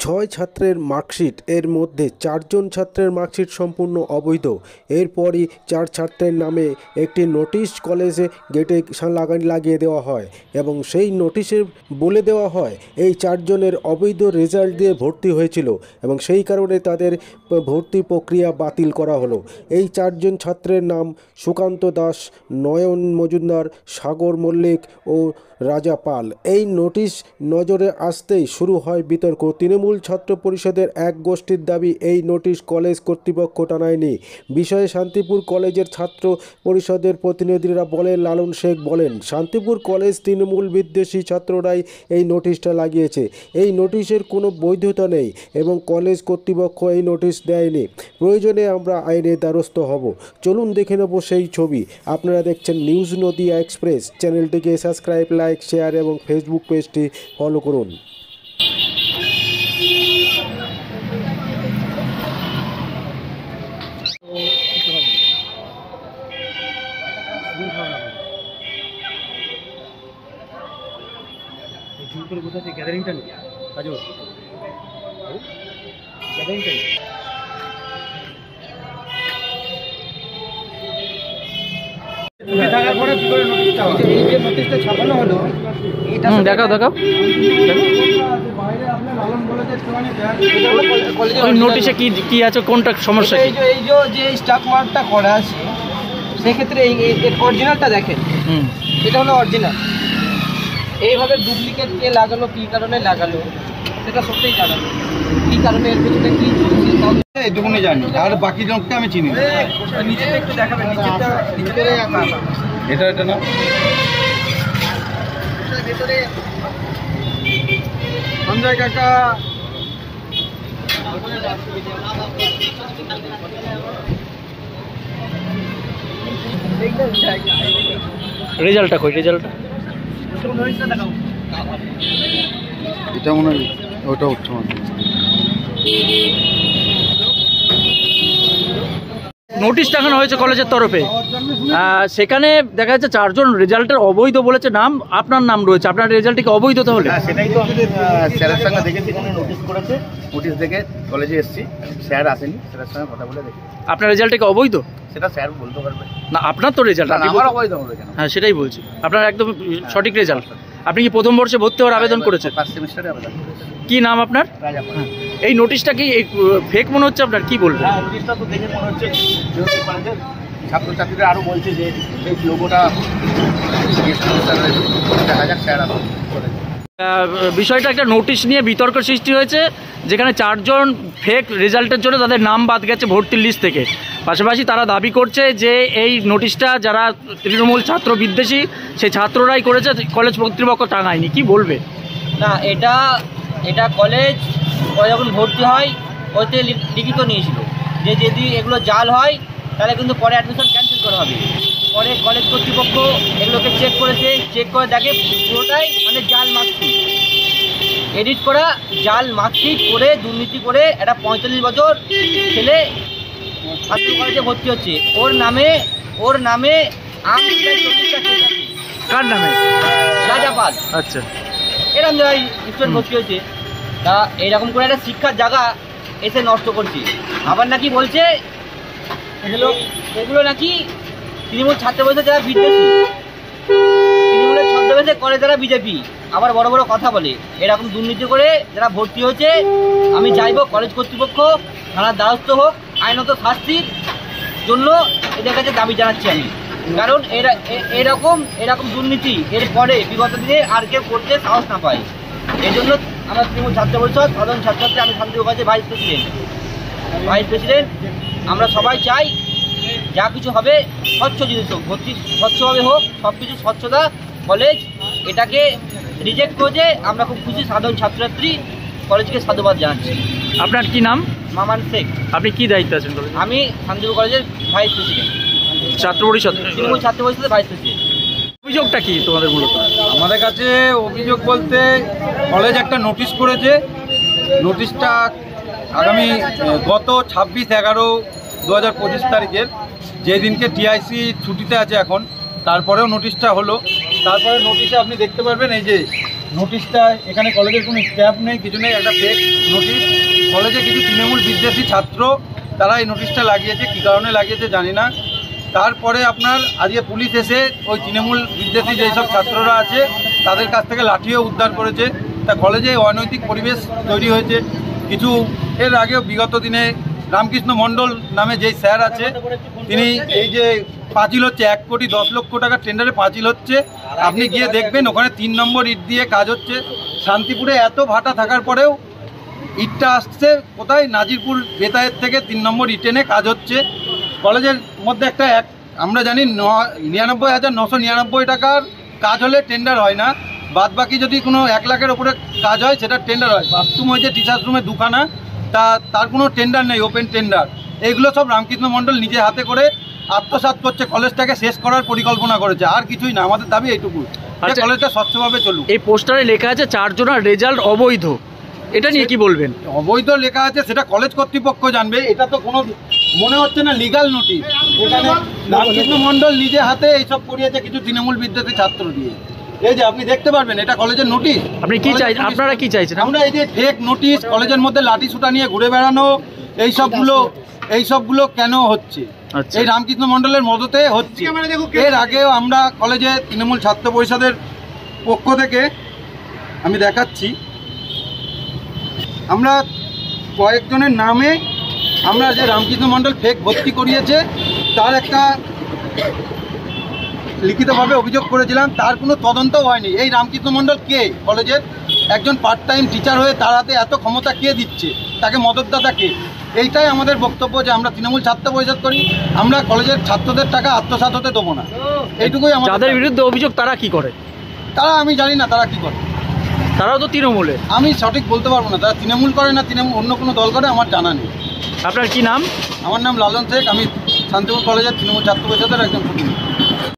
6 ছাত্রের মার্কশিট, এর মধ্যে 4 জন ছাত্রের মার্কশিট সম্পূর্ণ অবৈধ। এরপরই 4 ছাত্রের নামে একটি নোটিশ কলেজে গেটে লাগিয়ে দেওয়া হয় এবং সেই নোটিশে বলে দেওয়া হয় এই 4 জনের অবৈধ রেজাল্ট দিয়ে ভর্তি হয়েছিল এবং সেই কারণে তাদের ভর্তি প্রক্রিয়া বাতিল করা হলো। এই 4 জন ছাত্রের নাম সুকান্ত দাস, নয়ন মজুমদার, সাগর মল্লিক ও রাজা পাল। এই নোটিশ নজরে আসতেই শুরু হয় বিতর্ক। তৃণমূল ছাত্র পরিষদের এক গোষ্ঠীর দাবি এই নোটিশ কলেজ কর্তৃপক্ষ টানায়নি। বিষয়ে শান্তিপুর কলেজের ছাত্র পরিষদের প্রতিনিধিরা বলেন, লালন শেখ বলেন, শান্তিপুর কলেজ তৃণমূল বিদ্বেষী ছাত্ররাই এই নোটিশটা লাগিয়েছে। এই নোটিশের কোনো বৈধতা নেই এবং কলেজ কর্তৃপক্ষ এই নোটিশ দেয়নি। প্রয়োজনে আমরা আইনের দ্বারস্থ হব। চলুন দেখে নেব সেই ছবি। আপনারা দেখছেন নিউজ নদিয়া এক্সপ্রেস। চ্যানেলটিকে সাবস্ক্রাইব, লাইক, শেয়ার এবং ফেসবুক পেজটি ফলো করুন। গ্যাদারিংটা নেই কাজল গ্যাদারিংটা নেই। নোটিশে কি আছে, কোনটা সমস্যা? এই যে স্টাফ মার্কটা করা আছে সেক্ষেত্রে এর অরিজিনালটা দেখেন, এটা হলো অরিজিনাল। এইভাবে ডুপ্লিকেট কে লাগালো, কি কারণে লাগালো সেটা সত্যিই জানালো, কি কারণে এর পেছনে কি চলছে এইটুকুনি জানি, আর বাকি জনকে আমি চিনি না। নিচেটা একটু দেখাবেন, নিচেটা ভিতরে এটা না ভিতরে সঞ্জয় কাকা রেজাল্টটা কই? রেজাল্টটা এটা মনে হয় ওটা উচ্চ মাধ্যমিক। নোটিশ টাঙানো হয়েছে কলেজের তরফে, সেখানে দেখা যাচ্ছে 4 জন রেজাল্টের অবৈধ বলেছে নাম, আপনার নাম রয়েছে। আপনার রেজাল্টে কি অবৈধ তাহলে? সেটাই তো আমাদের স্যারের সঙ্গে দেখেছি, নোটিশ করেছে, নোটিশ দেখে কলেজে এসেছি, স্যার আসেনি, স্যারের সঙ্গে কথা বলে দেখি। আপনার রেজাল্টে কি অবৈধ? সেটা স্যার বলতে পারবে না, আপনার তো রেজাল্ট আমার অবৈধ হবে কেন? হ্যাঁ, সেটাই বলছি, আপনার একদম সঠিক রেজাল্ট। আপনি কি প্রথম বর্ষে ভর্তি হওয়ার আবেদন করেছেন? ফার্স্ট সেমিস্টারে আবেদন করেছি। কি নাম আপনার? রাজা পাল। এই নোটিশটা কি ফেক মনে হচ্ছে আপনার? কি বলবেন? হ্যাঁ, নোটিশটা তো দেখে মনে হচ্ছে ছাত্রছাত্রীরা আরও বলছে যে এই লোগোটা দেখা যাক, স্যার আসুন। বিষয়টা একটা নোটিশ নিয়ে বিতর্ক সৃষ্টি হয়েছে, যেখানে 4 জন ফেক রেজাল্টের জন্য তাদের নাম বাদ গেছে ভর্তির লিস্ট থেকে। পাশাপাশি তারা দাবি করছে যে এই নোটিশটা যারা তৃণমূল ছাত্র বিদ্বেষী সেই ছাত্ররাই করেছে, কলেজ কর্তৃপক্ষ টাঙায়নি। কি বলবে? না, এটা কলেজ যখন ভর্তি হয় ওতে লিখিত নিয়েছিল যে যদি এগুলো জাল হয় তাহলে কিন্তু পরে অ্যাডমিশন ক্যান্সেল করা হবে। পরে কলেজ কর্তৃপক্ষ এগুলোকে চেক করেছে, চেক করে দেখে পুরোটাই মানে জাল মার্কশিট, এডিট করা জাল মার্কশিট করে দুর্নীতি করে একটা 45 বছর ছেলে ছাত্র কলেজে ভর্তি হচ্ছে। ওর নামে কার নামে? রাজা পাল। আচ্ছা, এরকম জায়গায় স্টুডেন্ট ভর্তি হয়েছে। তা এইরকম করে একটা শিক্ষার জায়গা এসে নষ্ট করছে। আবার নাকি বলছে এগুলো নাকি তৃণমূল ছাত্র পরিষদ যারা বিদ্বেষী, তৃণমূলের ছদ্মবেশে করে যারা বিজেপি, আবার বড় বড় কথা বলে। এরকম দুর্নীতি করে যারা ভর্তি হয়েছে, আমি চাইবো কলেজ কর্তৃপক্ষ থানার দ্বারস্থ হোক, আইনত শাস্তির জন্য এদের কাছে দাবি জানাচ্ছি আমি। কারণ এরকম দুর্নীতি এরপরে বিগত দিনে আর কেউ করতে সাহস না পায়। এই জন্য আমরা তৃণমূল ছাত্র পরিষদ সাধারণ ছাত্রছাত্রী, আমি শান্তিপুর কলেজের ভাইস প্রেসিডেন্ট, আমরা সবাই চাই যা কিছু হবে স্বচ্ছ জিনিস হোক, ভর্তি স্বচ্ছভাবে হোক, সব কিছু স্বচ্ছতা। কলেজ এটাকে রিজেক্ট করেছে, আমরা খুব খুশি। সাধারণ ছাত্রছাত্রী কলেজকে সাধুবাদ জানাচ্ছি। আপনার কি নাম? মামান শেখ। আপনি কি দায়িত্বে আছেন? আমি শান্তিপুর কলেজের ভাইস প্রেসিডেন্ট, ছাত্র পরিষদ, তৃণমূল ছাত্র পরিষদের ভাইস প্রেসিডেন্ট। অভিযোগটা কি তোমাদের মূলত? আমাদের কাছে অভিযোগ বলতে কলেজ একটা নোটিশ করেছে। নোটিশটা আগামী গত 26/11/2025 তারিখের, যে দিনকে টিআইসি ছুটিতে আছে এখন, তারপরেও নোটিশটা হলো। তারপরে নোটিশে আপনি দেখতে পারবেন এই যে নোটিশটা এখানে কলেজের কোনো স্ট্যাম্প নেই, কিছু নেই, একটা ফেক নোটিশ। কলেজে কিছু তৃণমূল বিদ্বেষী ছাত্র তারা এই নোটিশটা লাগিয়েছে, কী কারণে লাগিয়েছে জানি না। তারপরে আপনার আজকে পুলিশ এসে ওই তৃণমূল বিদ্বেষী যেসব ছাত্ররা আছে তাদের কাছ থেকে লাঠিও উদ্ধার করেছে। তা কলেজে অনৈতিক পরিবেশ তৈরি হয়েছে। কিছু এর আগেও বিগত দিনে রামকৃষ্ণ মণ্ডল নামে যেই স্যার আছে তিনি এই যে পাঁচিল হচ্ছে 1,10,00,000 টাকার টেন্ডারে পাঁচিল হচ্ছে, আপনি গিয়ে দেখবেন ওখানে 3 নম্বর ইট দিয়ে কাজ হচ্ছে। শান্তিপুরে এত ভাটা থাকার পরেও ইটটা আসছে কোথায়? নাজিরপুর বেতায়ের থেকে 3 নম্বর ইট এনে কাজ হচ্ছে। কলেজের মধ্যে আমরা জানি 99,999 টাকার কাজ হলে টেন্ডার হয় না, বাদ বাকি যদি কোনো 1 লাখের ওপরে কাজ হয় সেটা টেন্ডার হয়। বাথরুম হয়েছে টিচার্স রুমে 2খানা, তার কোনো টেন্ডার নেই, ওপেন টেন্ডার। এইগুলো সব রামকৃষ্ণ মণ্ডল নিজে হাতে করে আত্মসাৎ করছে, কলেজটাকে শেষ করার পরিকল্পনা করেছে। আর কিছুই না, আমাদের দাবি এইটুকু, কলেজটা স্বচ্ছভাবে চলুক। এই পোস্টারে লেখা আছে 4 জনের রেজাল্ট অবৈধ, এটা নিয়ে কি বলবেন? অবৈধ লেখা আছে, সেটা কলেজ কর্তৃপক্ষ জানবে। এটা তো কোনো মনে হচ্ছে না লিগাল নোটিশ। এখানে রামকৃষ্ণ মণ্ডল নিজে হাতে এইসব করিয়েছে কিছু তৃণমূল বিদ্বেষী ছাত্র দিয়ে। এই যে আপনি দেখতে পারবেন এটা কলেজের নোটিশ। আপনি কি চাইছেন? আপনারা কি চাইছেন? আমরা এই যে ফেক নোটিশ, কলেজের মধ্যে লাঠি সুটা নিয়ে ঘুরে বেড়ানো, এইসবগুলো কেন হচ্ছে? এই রামকৃষ্ণ মণ্ডলের মদতে হচ্ছে। এর আগেও আমরা কলেজে তৃণমূল ছাত্র পরিষদের পক্ষ থেকে আমি দেখাচ্ছি, আমরা কয়েকজনের নামে আমরা যে রামকৃষ্ণ মণ্ডল ফেক ভর্তি করিয়েছে তার একটা লিখিতভাবে অভিযোগ করেছিলাম, তার কোনো তদন্তও হয়নি। এই রামকৃষ্ণ মণ্ডল কে? কলেজের একজন পার্ট টাইম টিচার হয়ে তার হাতে এত ক্ষমতা কে দিচ্ছে? তাকে মদতদাতা কে? এইটাই আমাদের বক্তব্য যে আমরা তৃণমূল ছাত্র পরিষদ করি, আমরা কলেজের ছাত্রদের টাকা আত্মসাৎ হতে দেবো না। এইটুকুই আমাদের। যাদের বিরুদ্ধে অভিযোগ তারা কি করে? তারা আমি জানি না তারা কি করে, তারাও তো তৃণমূলে। আমি সঠিক বলতে পারবো না তারা তৃণমূল করে না তৃণমূল অন্য কোনো দল করে, আমার জানা নেই। আপনার কি নাম? আমার নাম লালন শেখ, আমি শান্তিপুর কলেজের তৃণমূল ছাত্র পরিষদের একজন প্রতিনিধি।